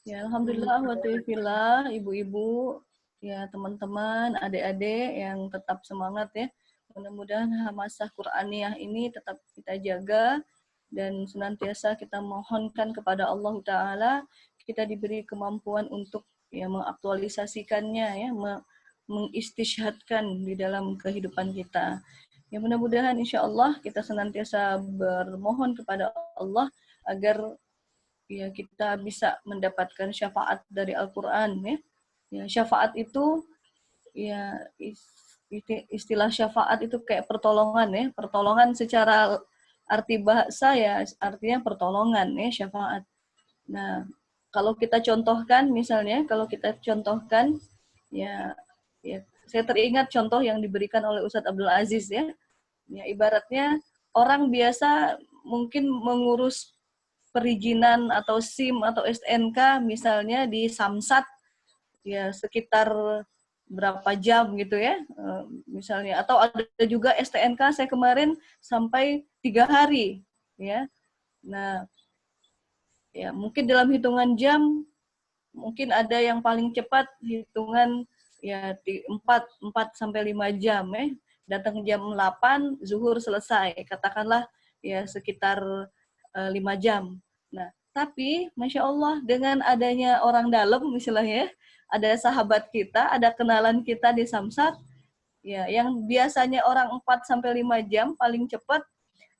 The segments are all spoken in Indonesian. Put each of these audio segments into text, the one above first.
Ya, alhamdulillah wa ta'ala, ibu-ibu, ya teman-teman, adik-adik yang tetap semangat ya. Mudah-mudahan hamasah Qur'aniyah ini tetap kita jaga dan senantiasa kita mohonkan kepada Allah Ta'ala kita diberi kemampuan untuk ya mengaktualisasikannya ya, mengistishhadkan di dalam kehidupan kita. Ya mudah-mudahan insya Allah kita senantiasa bermohon kepada Allah agar ya kita bisa mendapatkan syafaat dari Al-Quran ya. Ya syafaat itu ya istilah syafaat itu kayak pertolongan ya, pertolongan secara arti bahasa ya artinya pertolongan ya syafaat. Nah, kalau kita contohkan misalnya, kalau kita contohkan ya ya saya teringat contoh yang diberikan oleh Ustadz Abdul Aziz ya. Ya ibaratnya orang biasa mungkin mengurus perizinan atau SIM atau STNK misalnya di Samsat ya sekitar berapa jam gitu ya misalnya, atau ada juga STNK saya kemarin sampai 3 hari ya. Nah ya mungkin dalam hitungan jam mungkin ada yang paling cepat hitungan ya 4 sampai 5 jam ya, datang jam 8 zuhur selesai katakanlah ya sekitar 5 jam. Nah, tapi Masya Allah dengan adanya orang dalam misalnya, ada sahabat kita, ada kenalan kita di Samsat, ya yang biasanya orang 4 sampai 5 jam paling cepat,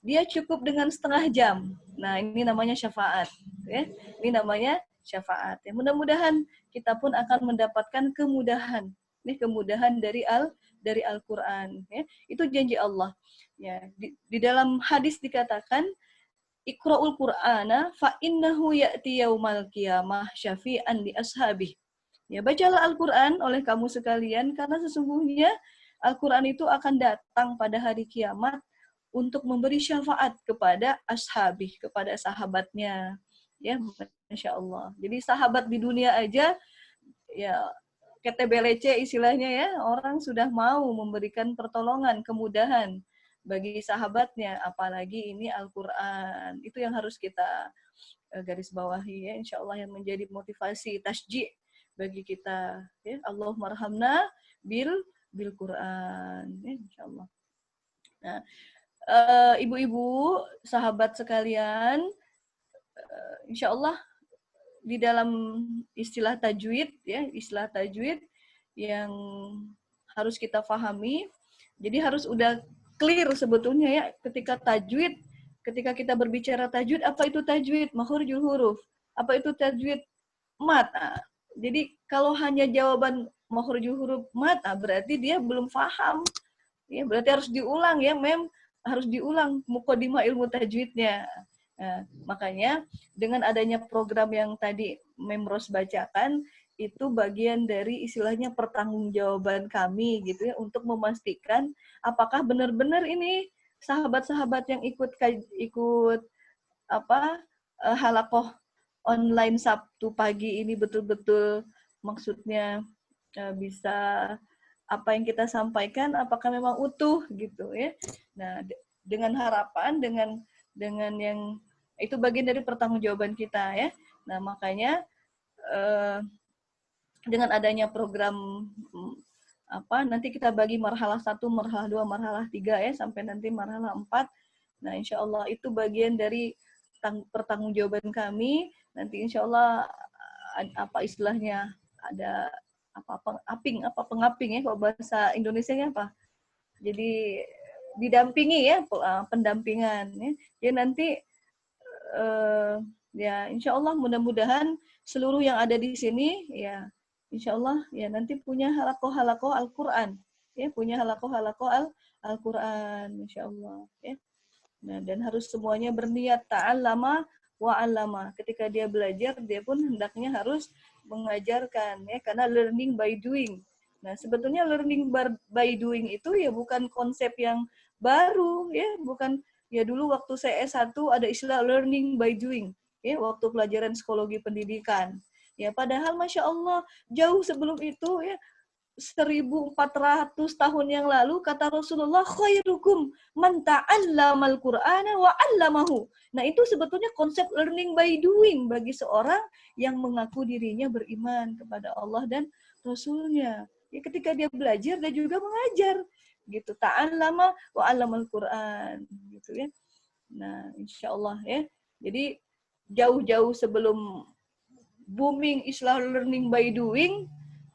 dia cukup dengan setengah jam. Nah, ini namanya syafaat. Ya. Ini namanya syafaat. Ya, mudah-mudahan kita pun akan mendapatkan kemudahan. Ini kemudahan dari Al-Quran. Ya. Itu janji Allah. Ya, di dalam hadis dikatakan, Iqra'ul Qur'ana fa innahu ya'ti yaumal qiyamah syafi'an li ashabih. Ya, bacalah Al-Qur'an oleh kamu sekalian karena sesungguhnya Al-Qur'an itu akan datang pada hari kiamat untuk memberi syafaat kepada ashabih, kepada sahabatnya. Ya, Masya Allah. Jadi sahabat di dunia aja ya KTBLC istilahnya ya, orang sudah mau memberikan pertolongan, kemudahan bagi sahabatnya, apalagi ini Al-Quran. Itu yang harus kita garis bawahi ya, insya Allah yang menjadi motivasi tasji' bagi kita. Ya. Allahumma rahamna bil Quran. Ya, insya Allah. Nah, ibu-ibu, sahabat sekalian, insya Allah di dalam istilah tajwid ya, istilah tajwid yang harus kita pahami. Jadi harus udah clear sebetulnya ya ketika tajwid, ketika kita berbicara tajwid, apa itu tajwid? Makhrijul huruf. Apa itu tajwid? Mat. Nah, jadi kalau hanya jawaban makhrijul huruf mat, berarti dia belum paham. Ya, berarti harus diulang ya, harus diulang muqaddimah ilmu tajwidnya. Nah, makanya dengan adanya program yang tadi Memros bacakan, itu bagian dari istilahnya pertanggungjawaban kami gitu ya untuk memastikan apakah benar-benar ini sahabat-sahabat yang ikut apa halakoh online Sabtu pagi ini betul-betul maksudnya bisa apa yang kita sampaikan apakah memang utuh gitu ya. Nah, dengan harapan dengan yang itu bagian dari pertanggungjawaban kita ya. Nah, makanya dengan adanya program nanti kita bagi marhalah 1, marhalah 2, marhalah 3 ya sampai nanti marhalah 4. Nah, insya Allah itu bagian dari pertanggungjawaban kami. Nanti insya Allah apa istilahnya ada pengaping ya kalau bahasa Indonesianya apa? Jadi didampingi ya pendampingan ya. Ya nanti ya insya Allah mudah-mudahan seluruh yang ada di sini ya insya Allah ya nanti punya halakoh Al-Quran ya, punya halakoh Al-Quran insya Allah ya. Nah, dan harus semuanya berniat ta'allama wa'allama. Ketika dia belajar, dia pun hendaknya harus mengajarkan ya, karena learning by doing. Nah, sebetulnya learning by doing itu ya bukan konsep yang baru ya, bukan ya dulu waktu saya S1 ada istilah learning by doing ya, waktu pelajaran psikologi pendidikan. Ya, padahal Masya Allah jauh sebelum itu ya 1400 tahun yang lalu kata Rasulullah, khairukum man ta'allamal Qur'ana wa 'allamahu. Nah, itu sebetulnya konsep learning by doing bagi seorang yang mengaku dirinya beriman kepada Allah dan Rasulnya. Ya, ketika dia belajar, dia juga mengajar. Gitu. Ta'allama wa 'allamal Qur'an. Gitu ya. Nah, insya Allah ya. Jadi, jauh-jauh sebelum booming istilah learning by doing,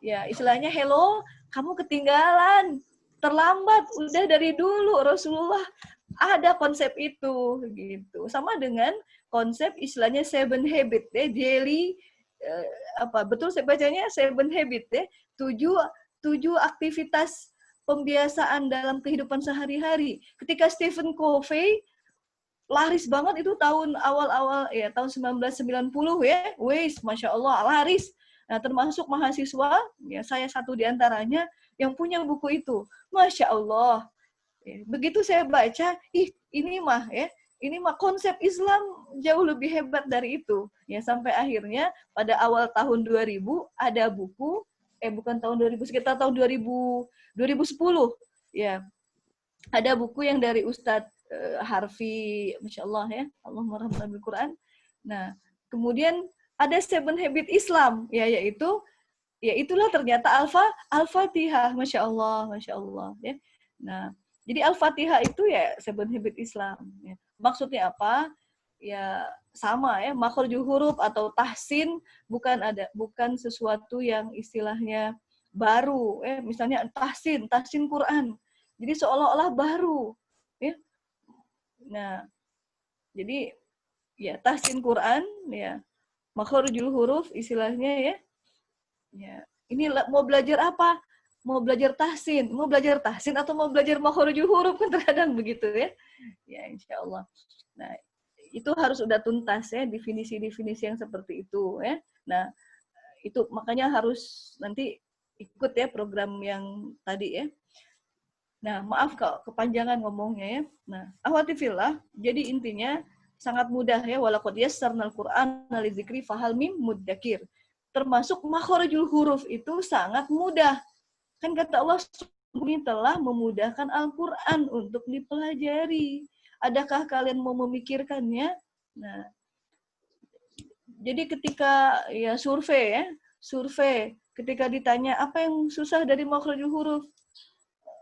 ya istilahnya hello, kamu ketinggalan, terlambat, udah dari dulu Rasulullah ada konsep itu gitu. Sama dengan konsep istilahnya seven habit ya, daily betul saya bacanya seven habit ya, tujuh aktivitas pembiasaan dalam kehidupan sehari-hari. Ketika Stephen Covey laris banget itu tahun awal-awal ya tahun 1990 ya, wes masya Allah laris. Nah termasuk mahasiswa ya saya satu diantaranya yang punya buku itu, masya Allah. Ya, begitu saya baca, ini mah konsep Islam jauh lebih hebat dari itu. Ya sampai akhirnya pada awal tahun 2000 ada buku, bukan tahun 2000 sekitar tahun 2010 ya ada buku yang dari Ustadz Harfi, Masya Allah ya, Allah merahmati Al-Quran. Nah, kemudian ada Seven Habit Islam, ya yaitu, ya itulah ternyata Al-Fatihah, Masya Allah ya. Nah, jadi Al-Fatihah itu ya Seven Habit Islam. Ya. Maksudnya apa? Ya sama ya, makhrajul huruf atau tahsin bukan sesuatu yang istilahnya baru. Misalnya tahsin Quran. Jadi seolah-olah baru. Ya. Nah, jadi ya tahsin Quran ya makhrajul huruf istilahnya ya. Ya, ini mau belajar apa? Mau belajar tahsin atau mau belajar makhrajul huruf kan terkadang begitu ya. Ya, insya Allah. Nah, itu harus udah tuntas ya definisi-definisi yang seperti itu ya. Nah, itu makanya harus nanti ikut ya program yang tadi ya. Nah, maaf kalau kepanjangan ngomongnya ya. Nah, akhwati fillah, jadi intinya sangat mudah ya, walaqad yassarnal Qur'ana lidzikri fahal mim muddakir. Termasuk makhrajul huruf itu sangat mudah. Kan kata Allah, sungguh telah memudahkan Al-Qur'an untuk dipelajari. Adakah kalian mau memikirkannya? Nah, jadi ketika ya survei ketika ditanya apa yang susah dari makhrajul huruf?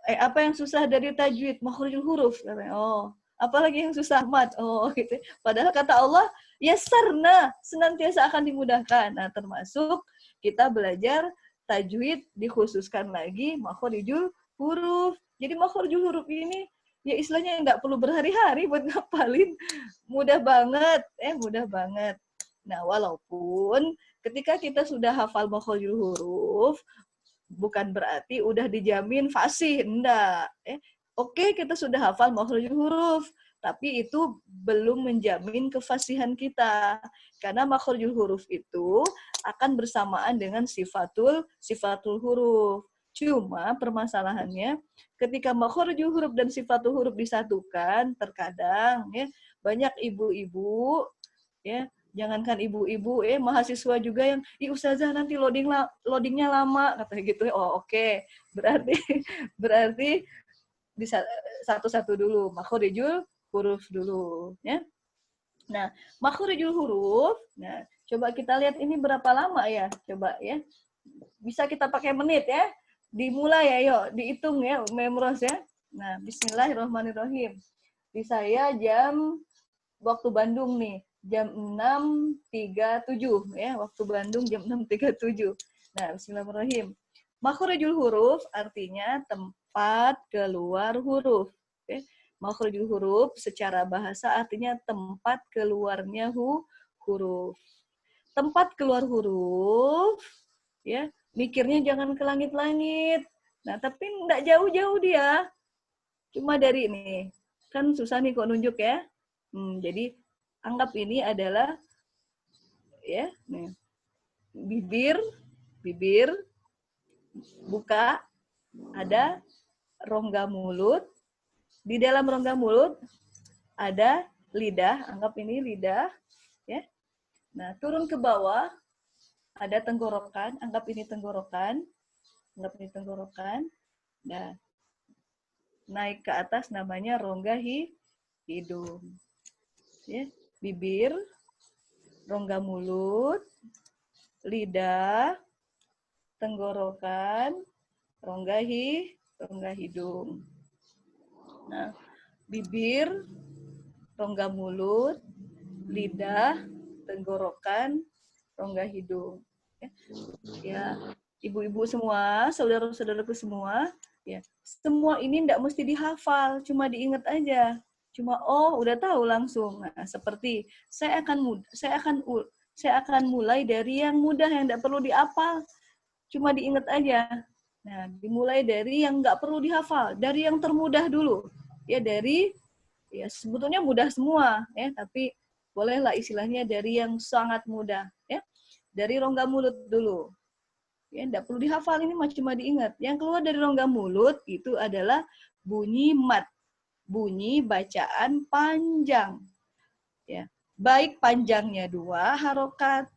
Apa yang susah dari tajwid? Makhrajul huruf. Oh, apalagi yang susah mat. Oh, gitu. Padahal kata Allah, yassarna, senantiasa akan dimudahkan. Nah, termasuk kita belajar tajwid dikhususkan lagi makhrajul huruf. Jadi makhrajul huruf ini ya istilahnya nggak perlu berhari-hari buat ngapalin. Mudah banget, mudah banget. Nah, walaupun ketika kita sudah hafal makhrajul huruf, bukan berarti udah dijamin fasih, enggak. Oke, kita sudah hafal makhrajul huruf, tapi itu belum menjamin kefasihan kita. Karena makhrajul huruf itu akan bersamaan dengan sifatul huruf. Cuma permasalahannya ketika makhrajul huruf dan sifatul huruf disatukan, terkadang ya banyak ibu-ibu ya, jangankan ibu-ibu, mahasiswa juga yang, ustazah nanti loadingnya lama, katanya gitu. Oh oke. Berarti satu-satu dulu, makhrajul huruf dulu, ya. Nah, makhrajul huruf, nah coba kita lihat ini berapa lama ya, coba ya. Bisa kita pakai menit ya. Dimulai ya, yuk, dihitung ya, memros ya. Nah, bismillahirrahmanirrahim. Di saya waktu Bandung nih, jam 6.37 ya, waktu Bandung jam 6.37. Nah, bismillahirrahmanirrahim. Makhrajul huruf artinya tempat keluar huruf. Okay. Makhrajul huruf secara bahasa artinya tempat keluarnya huruf. Tempat keluar huruf, ya, mikirnya jangan ke langit-langit. Nah, tapi enggak jauh-jauh dia. Cuma dari ini. Kan susah nih kok nunjuk ya. Jadi anggap ini adalah ya, nih. Bibir buka, ada rongga mulut. Di dalam rongga mulut ada lidah, anggap ini lidah ya. Nah, turun ke bawah ada tenggorokan, anggap ini tenggorokan. anggap di tenggorokan. Nah, naik ke atas namanya rongga hidung. Ya, bibir, rongga mulut, lidah, tenggorokan, rongga hidung. Nah, bibir, rongga mulut, lidah, tenggorokan, rongga hidung. Ya, ibu-ibu semua, saudara-saudaraku semua, ya, semua ini tidak mesti dihafal, cuma diingat aja. Cuma udah tahu langsung. Nah, seperti saya akan mulai dari yang mudah yang tidak perlu dihafal, cuma diingat aja. Nah, dimulai dari yang nggak perlu dihafal, dari yang termudah dulu. Ya, sebetulnya mudah semua, ya, tapi bolehlah istilahnya dari yang sangat mudah, ya. Dari rongga mulut dulu. Ya, tidak perlu dihafal, ini cuma diingat. Yang keluar dari rongga mulut itu adalah bunyi mat, bunyi bacaan panjang. Ya, baik panjangnya 2 harokat,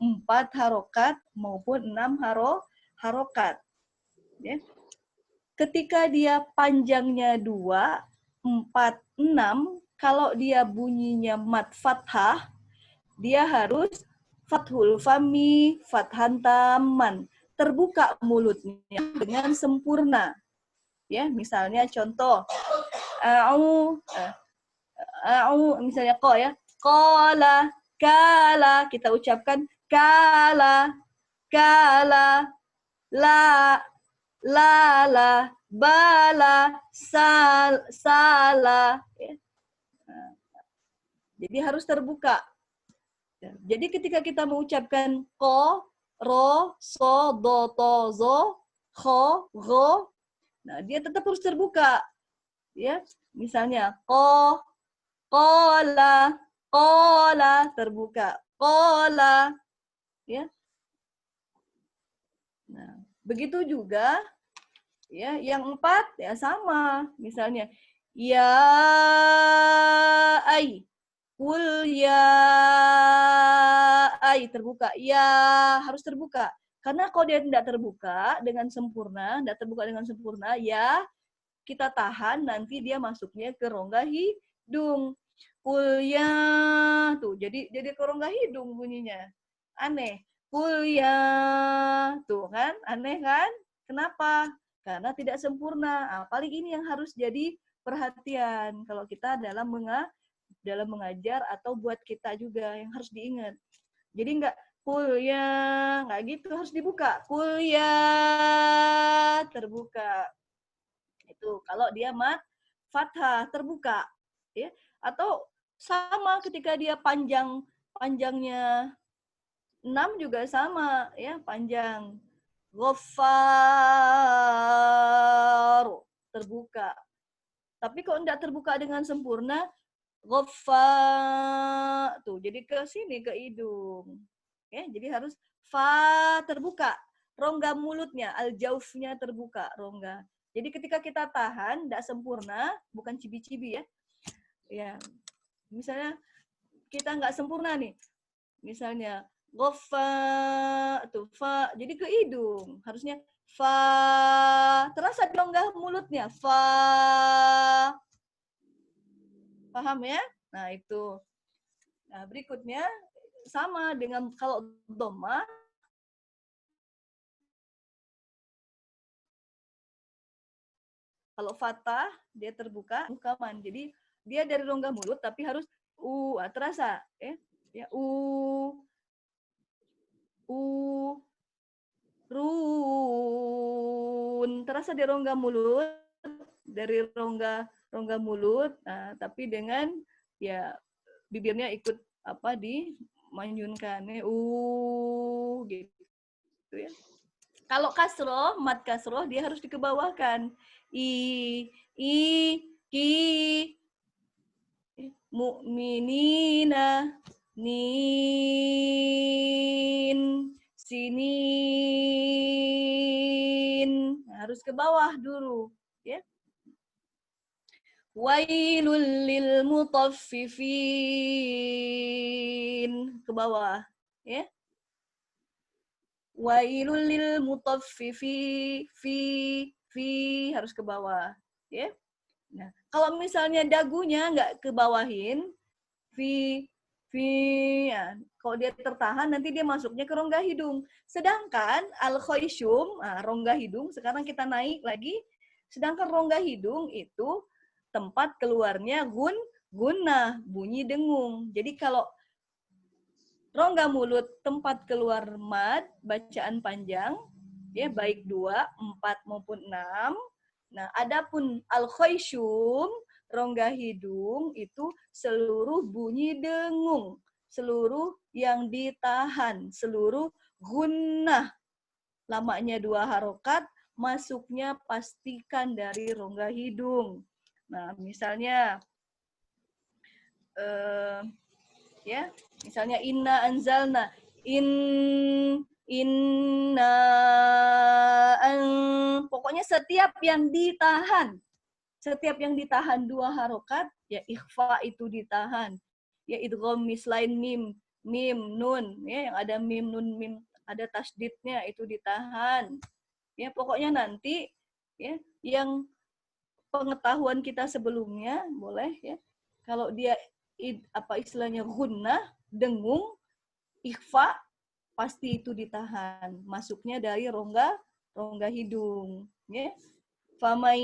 4 harokat, maupun 6 harokat. Ya. Ketika dia panjangnya 2, 4, 6, kalau dia bunyinya mat fathah, dia harus fathul fami, fathan taman, terbuka mulutnya dengan sempurna. Ya, misalnya contoh, misalnya ya, qala, kala, kita ucapkan kala, la, bala, sala. Ya. Jadi harus terbuka. Jadi ketika kita mengucapkan ko, ro, so, do, to, zo, kho, go, nah dia tetap harus terbuka. Ya, misalnya kola, terbuka, kola, ya. Nah, begitu juga, ya, yang 4 ya sama, misalnya ya ai, kul ya ai, terbuka. Ya, harus terbuka. Karena kalau dia tidak terbuka dengan sempurna, ya kita tahan, nanti dia masuknya ke rongga hidung. Kul ya, tuh jadi ke rongga hidung bunyinya. Aneh. Kul ya, tuh kan, aneh kan? Kenapa? Karena tidak sempurna. Paling ini yang harus jadi perhatian kalau kita dalam mengajar atau buat kita juga yang harus diingat. Jadi enggak kuliah, enggak gitu, harus dibuka. Kuliah, terbuka. Itu kalau dia mat fathah, terbuka. Ya. Atau sama ketika dia panjangnya 6 juga sama, ya, panjang. Ghaffar, terbuka. Tapi kalau enggak terbuka dengan sempurna, Ghaffar, tuh jadi ke sini, ke hidung. Ya, jadi harus fa terbuka, rongga mulutnya, al-jaufnya terbuka, rongga. Jadi ketika kita tahan, tidak sempurna, bukan cibi-cibi ya. Ya, misalnya kita nggak sempurna nih, misalnya Ghaffar, tuh fa, jadi ke hidung, harusnya fa, terasa di rongga mulutnya, fa. Paham ya? Nah, itu. Nah, berikutnya sama dengan kalau dhamma, kalau fathah dia terbuka bukaman. Jadi dia dari rongga mulut tapi harus terasa ya run, terasa di rongga mulut, dari rongga mulut, nah, tapi dengan ya bibirnya ikut dimanyunkan gitu ya. Kalau kasroh, mat kasroh dia harus dikebawahkan. Ki, mu'minina, nin, sinin. Harus ke bawah dulu, ya. Wailul lil mutaffifin, ke bawah, ya. Wailul lil mutaffifi fi harus ke bawah, ya. Nah, kalau misalnya dagunya nggak ke bawahin, fi ya. Kalau dia tertahan nanti dia masuknya ke rongga hidung. Sedangkan al-khayshum, rongga hidung, sekarang kita naik lagi. Sedangkan rongga hidung itu tempat keluarnya gunnah, bunyi dengung. Jadi kalau rongga mulut tempat keluar mad, bacaan panjang, ya baik 2, 4 maupun 6. Nah, adapun al-khayshum, rongga hidung itu seluruh bunyi dengung, seluruh yang ditahan, seluruh gunnah. Lamanya 2 harokat, masuknya pastikan dari rongga hidung. Nah, misalnya ya, misalnya inna anzalna, inna pokoknya setiap yang ditahan 2 harokat, ya ikhfa itu ditahan, ya idgham mislain mim nun, ya yang ada mim nun mim ada tasdidnya itu ditahan, ya pokoknya nanti ya yang pengetahuan kita sebelumnya boleh ya, kalau dia apa istilahnya gunnah, dengung, ikhfa, pasti itu ditahan. Masuknya dari rongga hidung. Ya. Famai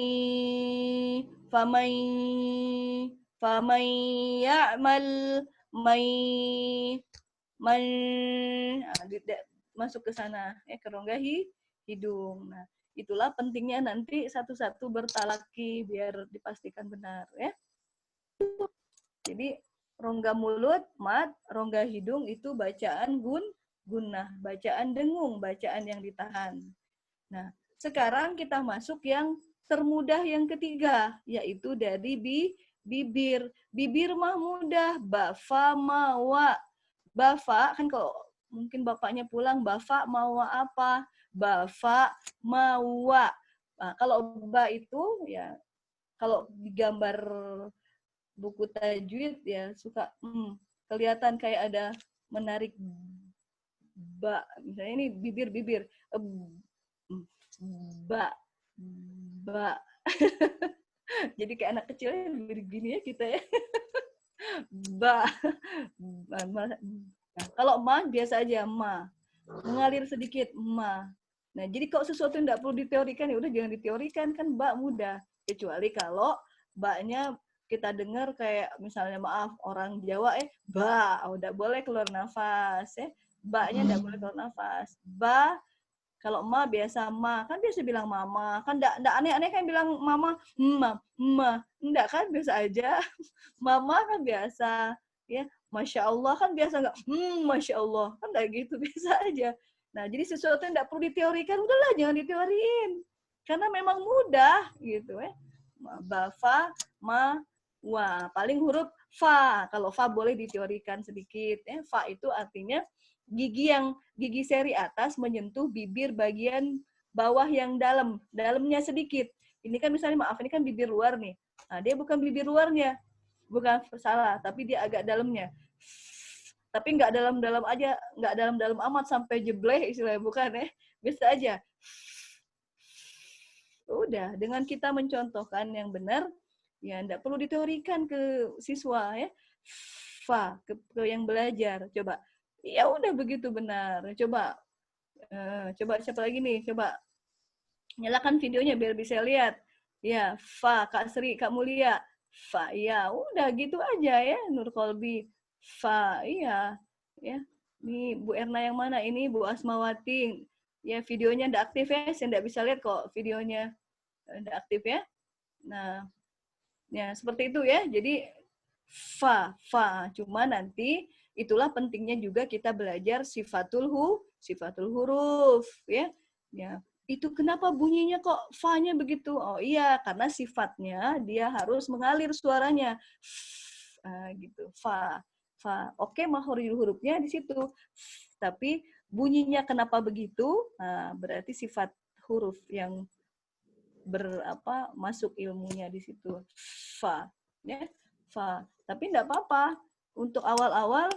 ya'mal mai masuk ke sana ya, ke rongga hidung. Nah, itulah pentingnya nanti satu-satu bertalaki biar dipastikan benar ya. Jadi rongga mulut, mad, rongga hidung itu bacaan gunnah, bacaan dengung, bacaan yang ditahan. Nah, sekarang kita masuk yang termudah yang ketiga, yaitu dari bibir. Bibir mah mudah, bafa mawa. Bafa, kan kalau mungkin bapaknya pulang, bafa mawa apa? Bafa mawa. Nah, kalau ba itu ya, kalau digambar buku tajwid ya suka kelihatan kayak ada menarik ba, misalnya ini bibir ba jadi kayak anak kecil begini ya kita ya. Ba. Nah, kalau ma biasa aja ma, mengalir sedikit ma. Nah, jadi kalau sesuatu yang tidak perlu diteorikan ya udah jangan diteorikan, kan ba mudah. Kecuali kalau ba-nya kita dengar kayak misalnya maaf orang Jawa ba, udah boleh keluar nafas ya. Ba-nya enggak boleh keluar nafas. Ba, kalau ma biasa ma, kan biasa bilang mama, kan enggak aneh-aneh kan bilang mama, enggak kan biasa aja. Mama kan biasa ya. Masya Allah kan biasa enggak, Masya Allah, kan enggak gitu, biasa aja. Nah, jadi sesuatu yang enggak perlu diteorikan, udahlah jangan diteoriin. Karena memang mudah gitu ya. Bafa, ma, wa. Paling huruf fa. Kalau fa boleh diteorikan sedikit. Ya. Fa itu artinya gigi seri atas menyentuh bibir bagian bawah yang dalam. Dalamnya sedikit. Ini kan misalnya, maaf, ini kan bibir luar nih. Nah, dia bukan bibir luarnya. Bukan salah, tapi dia agak dalamnya. Tapi nggak dalam-dalam aja, nggak dalam-dalam amat sampai jebleh istilahnya, bukan ya. Biasa aja. Udah, dengan kita mencontohkan yang benar, ya enggak perlu diteorikan ke siswa ya. Fa, ke yang belajar. Coba. Ya udah begitu benar. Coba. Coba siapa lagi nih? Coba. Nyalakan videonya biar bisa lihat. Ya, fa, Kak Sri, Kak Mulia. Fa, ya udah gitu aja ya, Nur Kolbi. Fa, iya. Ya. Ini Bu Erna yang mana? Ini Bu Asmawati. Ya, videonya enggak aktif ya. Saya enggak bisa lihat kok videonya. Enggak aktif ya. Nah, ya seperti itu ya. Jadi fa. Cuma nanti itulah pentingnya juga kita belajar sifatul huruf ya. Ya. Itu kenapa bunyinya kok fa-nya begitu? Oh iya, karena sifatnya dia harus mengalir suaranya. Gitu. Fa. Oke, makhrajul hurufnya di situ. Tapi bunyinya kenapa begitu? Nah, berarti sifat huruf yang masuk ilmunya di situ. Fa. Ya. Fa. Tapi enggak apa-apa. Untuk awal-awal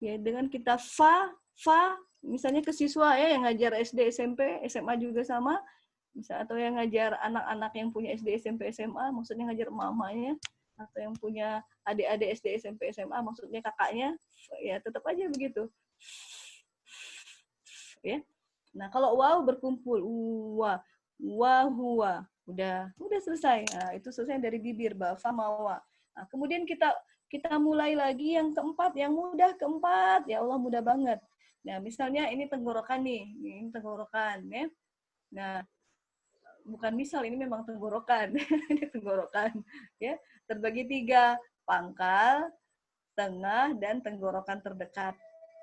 ya dengan kita fa misalnya ke siswa ya yang ngajar SD, SMP, SMA juga sama, atau yang ngajar anak-anak yang punya SD, SMP, SMA, maksudnya ngajar emak-emaknya, atau yang punya adik-adik SD, SMP, SMA, maksudnya kakaknya, ya tetap aja begitu. Ya. Nah, kalau waw berkumpul, huwa, udah selesai. Nah, itu selesai dari bibir, bafa, mawa. Nah, kemudian kita mulai lagi yang keempat, yang mudah keempat. Ya Allah, mudah banget. Nah, misalnya ini tenggorokan nih, ini tenggorokan ya. Nah, bukan misal, ini memang tenggorokan. Ini tenggorokan ya. Terbagi 3, pangkal, tengah, dan tenggorokan terdekat.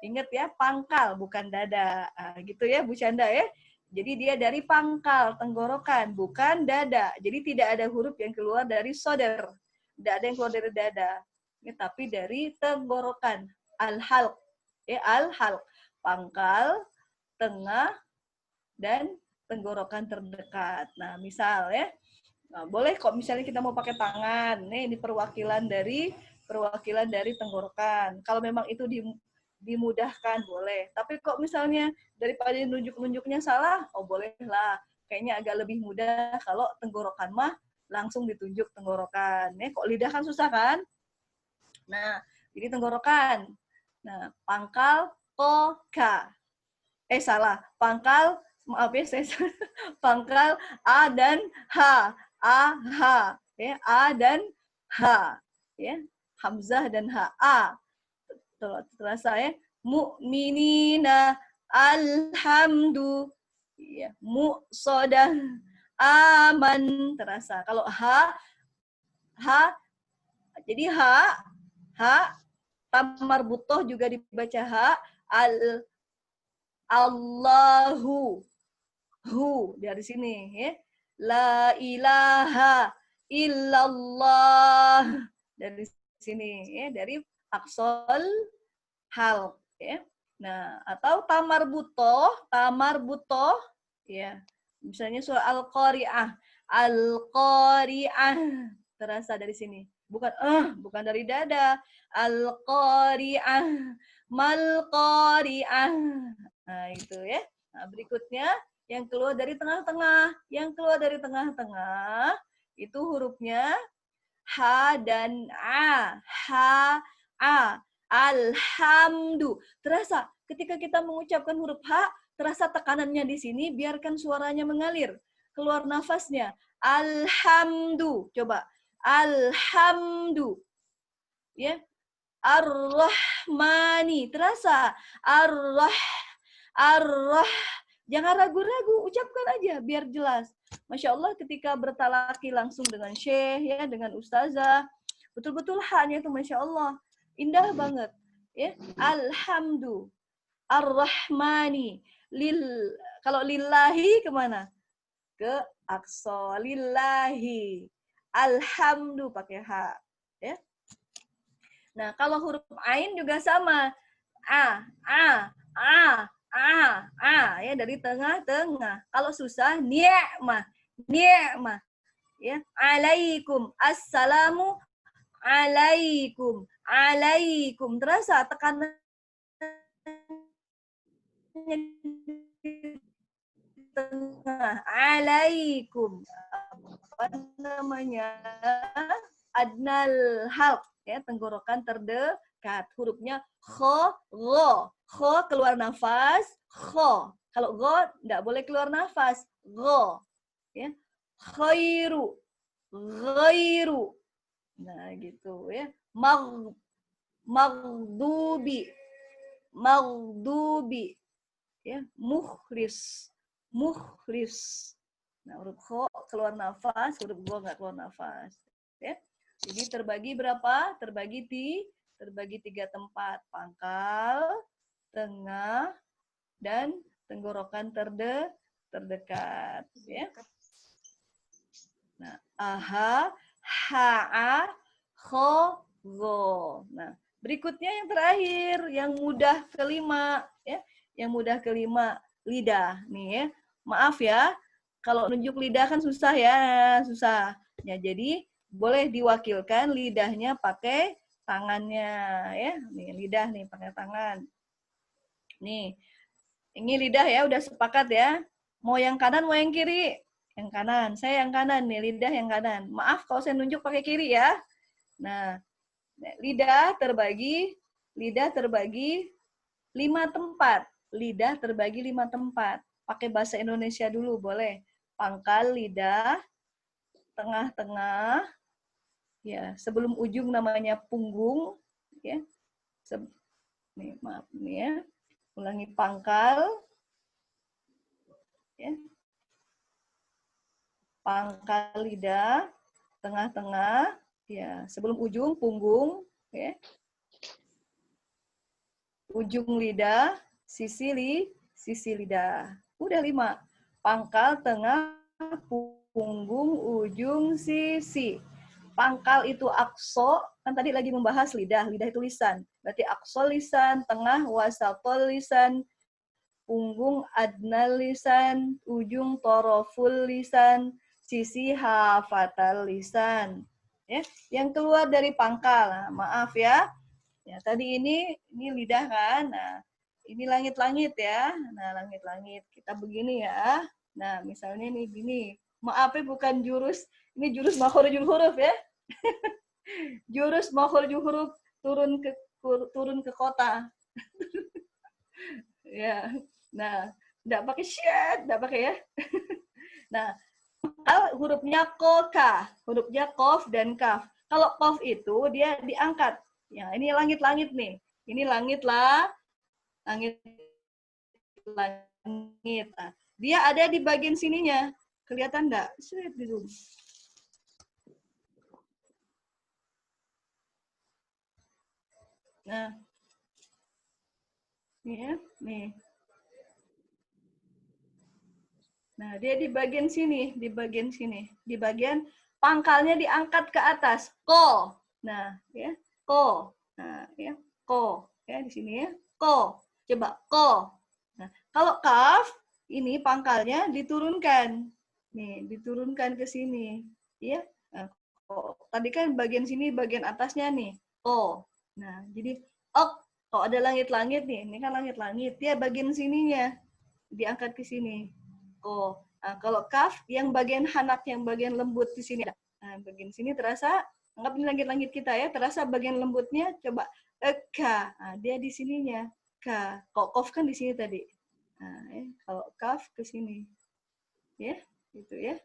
Ingat ya, pangkal bukan dada. Nah, gitu ya Bu Canda ya. Jadi dia dari pangkal tenggorokan, bukan dada. Jadi tidak ada huruf yang keluar dari sodar. Tidak ada yang keluar dari dada. Ya, tapi dari tenggorokan. Al-halq. Ya, al-halq. Pangkal, tengah, dan tenggorokan terdekat. Nah, misal ya, nah, boleh kok misalnya kita mau pakai tangan. Nih, ini perwakilan dari tenggorokan. Kalau memang itu dimudahkan boleh. Tapi kok misalnya daripada nunjuk-nunjuknya salah, oh bolehlah. Kayaknya agak lebih mudah kalau tenggorokan mah langsung ditunjuk tenggorokan. Nih, kok lidah kan susah kan? Nah, jadi tenggorokan. Nah, pangkal koka. Salah. Pangkal, maaf ya, saya pangkal a dan h. A, h. Ya, a dan h. Ya, hamzah dan h. A. Terasa ya. Mu'minina alhamdu. Ya, mu'sodah aman. Terasa. Kalau h, jadi h, tamar butoh juga dibaca h. Allahu, dari sini ya. La ilaha illallah, dari sini ya, dari aksol hal ya. Nah, atau tamar butoh ya. Misalnya surah Al-Qari'ah terasa dari sini. Bukan dari dada. Al-Qari'ah, mal-Qari'ah. Nah, itu ya. Nah, berikutnya yang keluar dari tengah-tengah. Yang keluar dari tengah-tengah itu hurufnya H dan A. H, A. Alhamdu. Terasa ketika kita mengucapkan huruf H, terasa tekanannya di sini, biarkan suaranya mengalir. Keluar nafasnya. Alhamdu. Coba. Alhamdu. Ya. Ar-Rahmani. Terasa. Ar-Rah. Jangan ragu-ragu, ucapkan aja biar jelas. Masya Allah ketika bertalaki langsung dengan syekh, ya, dengan ustazah, betul-betul hanya itu Masya Allah. Indah banget. Ya. Alhamdu. Ar-Rahmani. Kalau lillahi kemana? Ke aqsa. Lillahi. Alhamdu pakai H. Ya. Nah, kalau huruf ain juga sama. Ya, dari tengah-tengah. Kalau susah, ni'mah. Ya, alaikum. Assalamu alaikum. Terasa tekanan tengah. Alaikum. Apa namanya? Adnal halq. Ya, tenggorokan terdekat. Hurufnya kho, ro. Kho keluar nafas, kho. Kalau go enggak boleh keluar nafas, go. Ya. Khairu, ghairu. Nah, gitu ya. Maghdubi. Ya, mukhlis. Nah, huruf kho keluar nafas, huruf go enggak keluar nafas. Ya. Jadi terbagi berapa? Terbagi 3 tempat. Pangkal, tengah, dan tenggorokan terdekat. Ya. Nah, aha, ha'a, kho, go. Nah, berikutnya yang terakhir, yang mudah kelima. Ya. Yang mudah kelima, lidah. Nih ya. Maaf ya, kalau nunjuk lidah kan susah ya. Susah. Ya, jadi boleh diwakilkan lidahnya pakai tangannya. Ya. Nih, lidah nih pakai tangan. Nih, Ini lidah ya, udah sepakat ya. Mau yang kanan, mau yang kiri? Yang kanan. Saya yang kanan nih, lidah yang kanan. Maaf kalau saya nunjuk pakai kiri ya. Nah, lidah terbagi 5 tempat. Lidah terbagi 5 tempat. Pakai bahasa Indonesia dulu boleh. Pangkal lidah, tengah-tengah, ya sebelum ujung namanya punggung, ya. Nih, maaf nih ya. Ulangi pangkal, ya. Pangkal lidah, tengah-tengah, ya sebelum ujung punggung, ya. Ujung lidah, sisi lidah. Udah 5. Pangkal, tengah, punggung, ujung, sisi. Pangkal itu akso, kan tadi lagi membahas lidah. Lidah itu lisan. Berarti akso lisan, tengah wasatol lisan, punggung adnal lisan, ujung toroful lisan, sisi hafatal lisan. Ya, yang keluar dari pangkal. Nah, maaf ya. Ya, tadi ini lidah kan. Nah, ini langit-langit ya. Nah, langit-langit. Kita begini ya. Nah, misalnya nih gini. Maaf ya bukan jurus, ini jurus makhrajul huruf ya. Jurus makhrajul huruf turun ke kota. Ya. Nah, enggak pakai syad, enggak pakai ya. Nah, hurufnya koka, hurufnya kof dan kaf. Kalau kof itu dia diangkat. Ya, ini langit-langit nih. Ini langit lah, langit. Nah, dia ada di bagian sininya. Kelihatan enggak? Sulit di zoom. Nah, nih ya, nih. Nah, dia di bagian sini, di bagian sini. Di bagian pangkalnya diangkat ke atas. Ko. Nah, ya. Ko. Nah, ya. Ko. Ya, di sini ya. Ko. Coba ko. Nah, kalau kaf, ini pangkalnya diturunkan. Nih, diturunkan ke sini. Ya. Nah, ko. Tadi kan bagian sini, bagian atasnya nih. Ko. Nah, jadi ok. Kalau ada langit-langit nih, ini kan langit-langit. Dia bagian sininya diangkat ke sini. Oh, nah, kalau kaf yang bagian hanak, yang bagian lembut di sini. Nah, bagian sini terasa, anggap ini langit-langit kita ya, terasa bagian lembutnya. Coba eka, nah, dia di sininya. Ka, kalau kof kan di sini tadi. Nah, kalau kaf ke sini, ya, gitu ya.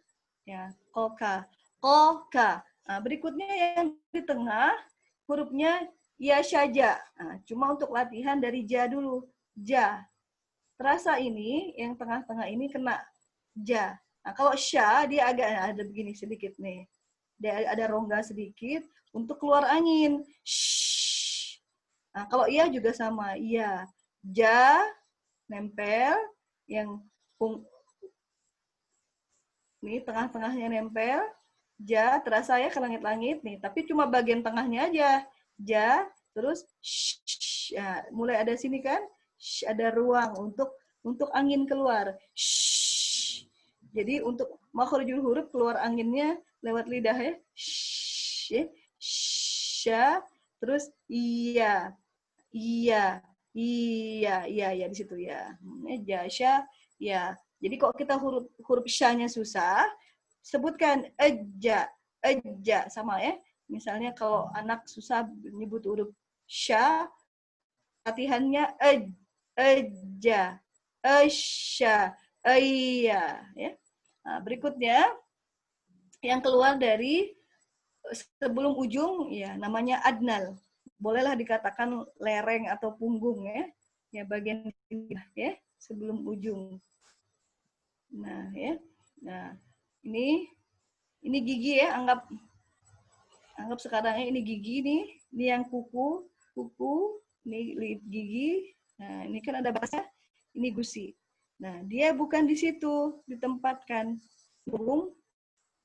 Ya, koka, koka. Nah, berikutnya yang di tengah hurufnya ya saja. Nah, cuma untuk latihan dari ja dulu. Ja. Terasa ini, yang tengah-tengah ini kena ja. Nah, kalau sya, dia agak ada begini sedikit nih. Dia ada rongga sedikit untuk keluar angin. Shh. Nah, kalau iya juga sama. Iya. Ja, nempel. Yang nih, tengah-tengahnya nempel. Ja, terasa ya ke langit-langit nih. Tapi cuma bagian tengahnya aja. Ja, terus shh. Ya, mulai ada sini kan. Shh, ada ruang untuk angin keluar. Shh. Jadi untuk makhrajul huruf keluar anginnya lewat lidah ya. Shh, ya. Sya, terus iya. Iya. Iya, iya, iya di situ ya. Jasya, ya. Jadi kok kita huruf syanya susah, sebutkan eja, eja sama ya. Misalnya kalau anak susah menyebut huruf sya, latihannya eja, esya, iya ya. Nah, berikutnya yang keluar dari sebelum ujung ya namanya adnal. Bolehlah dikatakan lereng atau punggung ya. Ya bagian ini ya sebelum ujung. Nah, ya. Nah, ini gigi ya, anggap sekarang ini gigi nih, ini yang kuku, ini gigi. Nah, ini kan ada bahasa, ini gusi. Nah, dia bukan di situ ditempatkan. Burung.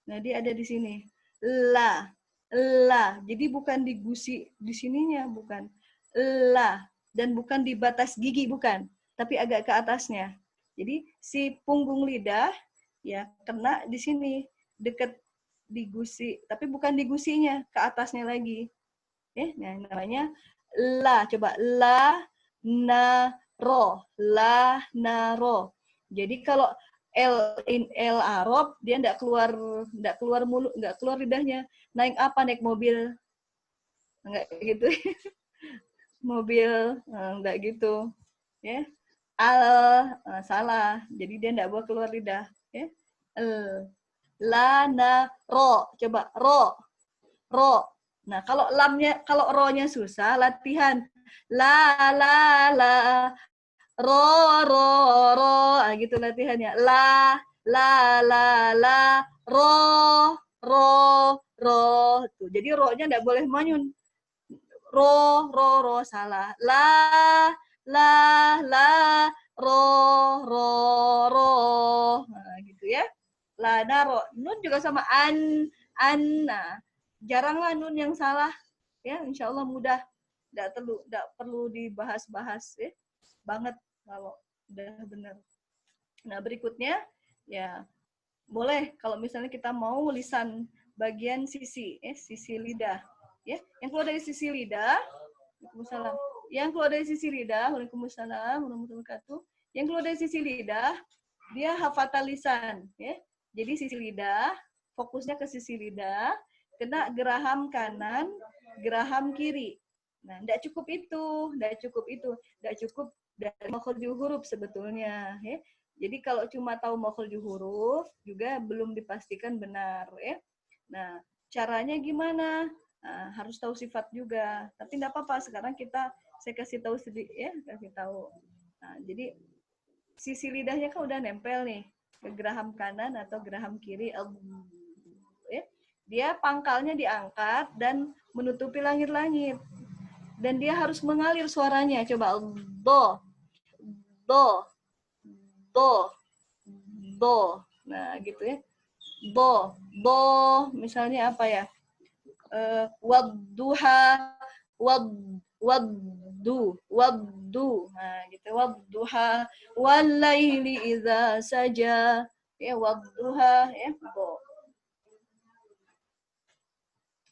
Nah, dia ada di sini. La, la. Jadi bukan di gusi di sininya, bukan. La, dan bukan di batas gigi, bukan, tapi agak ke atasnya. Jadi si punggung lidah ya kena di sini dekat di gusi, tapi bukan di gusinya, ke atasnya lagi. Nah, namanya la. Coba la, na, ro, la, na, ro. Jadi kalau L Arab dia enggak keluar mulut, enggak keluar lidahnya. Naik apa? Naik mobil. Enggak gitu. Mobil, enggak gitu. Ya. Salah. Jadi dia enggak boleh keluar lidah, ya. La, na, ro. Coba ro. Ro. Nah, kalau ro-nya susah, latihan. La, ro, ro, ro. Nah, gitu latihannya. La, ro, ro. Tuh, jadi ro-nya enggak boleh manyun. Ro, salah. La, ro, ro. Nah, gitu ya. La, na, ro. Nun juga sama an. Nah, jaranglah nun yang salah. Ya, insya Allah mudah. Nggak perlu dibahas-bahas ya. Banget kalau udah benar. Nah, berikutnya ya boleh kalau misalnya kita mau lisan bagian sisi lidah. Ya, yang keluar dari sisi lidah, Waalaikumsalam. Yang keluar dari sisi lidah, Waalaikumsalam warahmatullahi wabarakatuh. Yang keluar dari sisi lidah, dia hafatan lisan, ya. Jadi sisi lidah, fokusnya ke sisi lidah, kena geraham kanan, geraham kiri. Nah, enggak cukup itu, enggak cukup dari makhrajul huruf sebetulnya, ya. Jadi kalau cuma tahu makhrajul huruf juga belum dipastikan benar, ya. Nah, caranya gimana? Nah, harus tahu sifat juga. Tapi enggak apa-apa, sekarang saya kasih tahu sedikit ya, kasih tahu. Nah, jadi sisi lidahnya kan udah nempel nih ke geraham kanan atau geraham kiri. Ya. Dia pangkalnya diangkat dan menutupi langit-langit. Dan dia harus mengalir suaranya. Coba do, do, do, do. Nah, gitu ya. Do, misalnya apa ya? Wadduha, waddu. Nah, gitu. Wadduha, walaili idza saja. Ya, wadduha, ya. Do.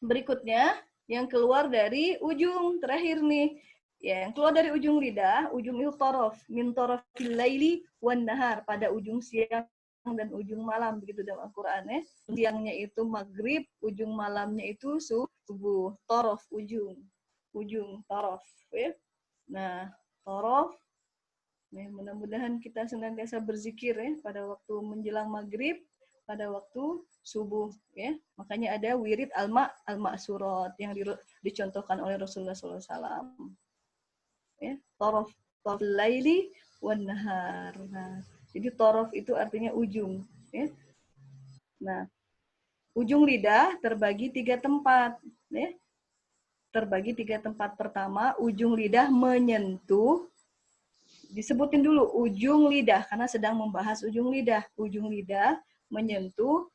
Berikutnya, yang keluar dari ujung terakhir nih. Ya, yang keluar dari ujung lidah, ujung itu torof. Min torofil laili wan nahar. Pada ujung siang dan ujung malam. Begitu dalam Al-Quran ya. Siangnya itu maghrib, ujung malamnya itu subuh. Torof, ujung. Ujung, torof. Ya. Nah, torof. Nah, mudah-mudahan kita senantiasa berzikir ya pada waktu menjelang maghrib, pada waktu subuh ya. Makanya ada wirid al-ma'surat yang dicontohkan oleh Rasulullah SAW. Ya, torof laili wan nahar. Nah, jadi torof itu artinya ujung ya. Nah, ujung lidah terbagi 3 tempat ya. Terbagi 3 tempat. Pertama, ujung lidah menyentuh, disebutin dulu ujung lidah karena sedang membahas ujung lidah. Ujung lidah menyentuh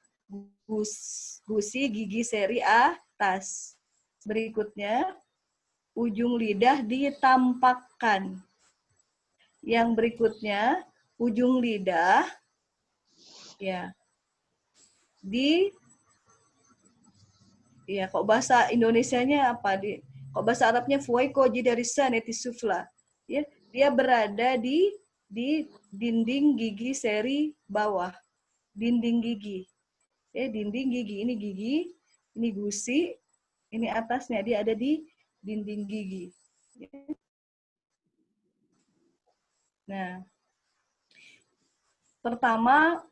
gusi gigi seri atas. Berikutnya, ujung lidah ditampakkan. Yang berikutnya, ujung lidah ya kok bahasa Indonesianya apa kok bahasa Arabnya fuwaiko dari saneti sufla. Ya, dia berada di dinding gigi seri bawah. Dinding gigi. Ya, dinding gigi. Ini gusi, ini atasnya. Dia ada di dinding gigi. Nah, pertama,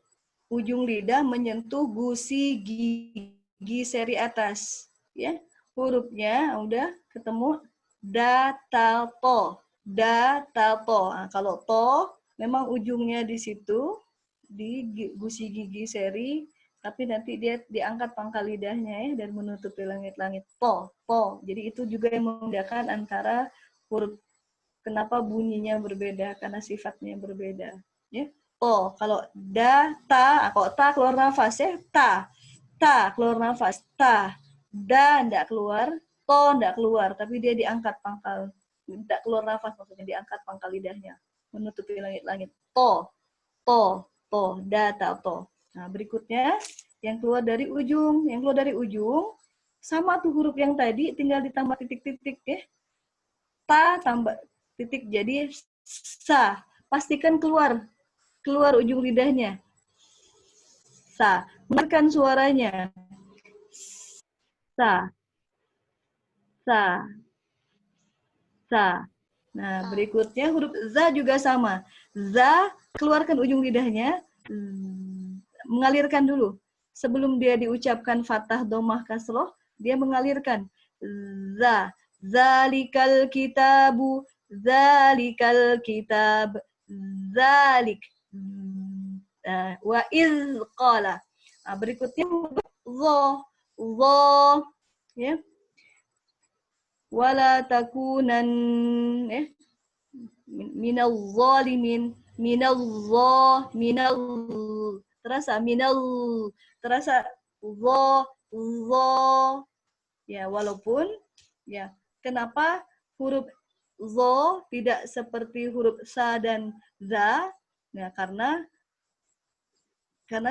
ujung lidah menyentuh gusi gigi seri atas. Ya, hurufnya udah ketemu da, ta, to. Da, ta, to. Nah, kalau to, memang ujungnya di situ, di gusi gigi seri, tapi nanti dia diangkat pangkal lidahnya ya, dan menutupi langit-langit. To. Jadi itu juga yang membedakan antara huruf, kenapa bunyinya berbeda, karena sifatnya berbeda. Ya. To, kalau da, ta, kalau ta keluar nafas ya, ta keluar nafas, ta. Da enggak keluar, to enggak keluar, tapi dia diangkat pangkal, enggak keluar nafas maksudnya, diangkat pangkal lidahnya, menutupi langit-langit. To, da, ta, to. Nah, berikutnya yang keluar dari ujung, sama tuh huruf yang tadi, tinggal ditambah titik-titik ya. Ta tambah titik jadi Sa. Pastikan keluar ujung lidahnya. Sa. Dengarkan suaranya. Sa. Sa. Sa. Nah, berikutnya huruf za juga sama. Za, keluarkan ujung lidahnya. Mengalirkan dulu. Sebelum dia diucapkan fathah, domah, kasroh, dia mengalirkan. Za. Zalikal kitabu. Zalikal kitab. Zalik. Wa iz qala. Nah, berikutnya zo. Zo. Ya. Wala takunan minal zalimin. Minal terasa terasa zo ya, walaupun ya, kenapa huruf zo tidak seperti huruf sa dan za? Nah, karena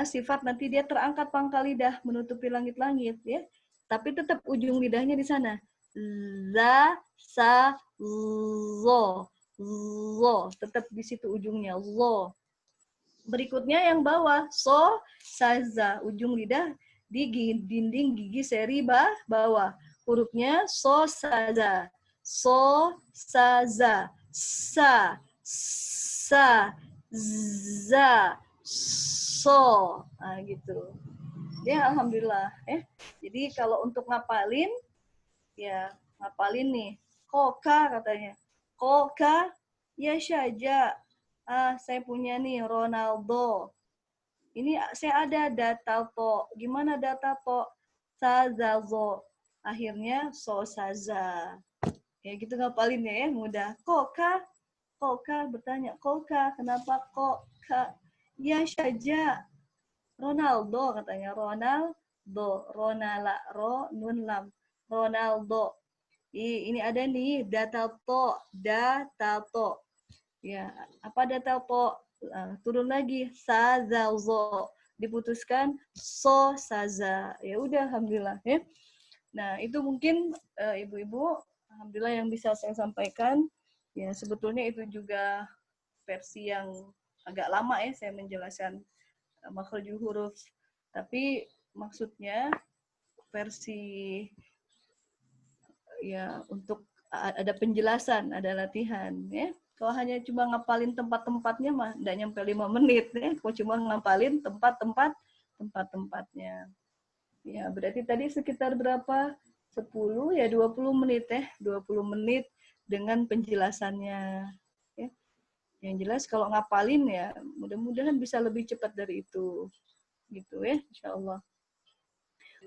sifat nanti dia terangkat pangkal lidah menutupi langit-langit ya, tapi tetap ujung lidahnya di sana. Za, sa, zo. Zo, tetap di situ ujungnya, zo. Berikutnya yang bawah, so, sa, za. Ujung lidah di dinding gigi seri bawah. Hurufnya so, sa, za. So, sa, za. Sa, sa, za, so. Nah, gitu. Ya, alhamdulillah. Jadi kalau untuk ngapalin, ya ngapalin nih. Koka katanya. Koka, ya saja. Saya punya nih Ronaldo. Ini saya ada data to. Gimana data to? Sazazo. Akhirnya so saza. Ya gitu ngapalinnya ya, mudah. Koka, Koka bertanya. Koka, kenapa Koka? Ya saja. Ronaldo katanya. Ronaldo. Ronala, ro, nun lam. Ronaldo. Ini ada nih data to. Ya, apa data to? Turun lagi sazazo, diputuskan so saza. Ya udah, alhamdulillah ya. Nah, itu mungkin ibu-ibu, alhamdulillah yang bisa saya sampaikan. Ya, sebetulnya itu juga versi yang agak lama ya saya menjelaskan makhrajul huruf. Tapi maksudnya versi ya untuk ada penjelasan, ada latihan ya. Kalau hanya cuma ngapalin tempat-tempatnya mah enggak nyampe 5 menit ya. Kalau cuma ngapalin tempat-tempatnya. Ya, berarti tadi sekitar berapa? 10 ya 20 menit ya. 20 menit dengan penjelasannya ya. Yang jelas kalau ngapalin ya mudah-mudahan bisa lebih cepat dari itu. Gitu ya, insyaallah.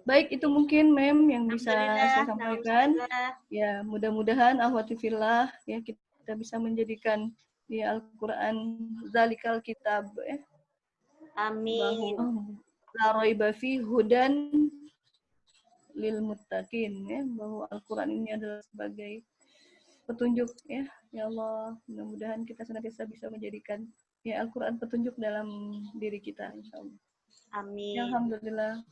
Baik, itu mungkin Mem yang bisa saya sampaikan. Ya, mudah-mudahan akhwati fillah ya kita bisa menjadikan ya Al-Qur'an zalikal kitab ya. Amin. La raiba fi hudan lil muttaqin ya, bahwa Al-Qur'an ini adalah sebagai petunjuk ya. Ya Allah, mudah-mudahan kita senantiasa bisa menjadikan ya Al-Qur'an petunjuk dalam diri kita insyaallah. Amin. Ya, alhamdulillah.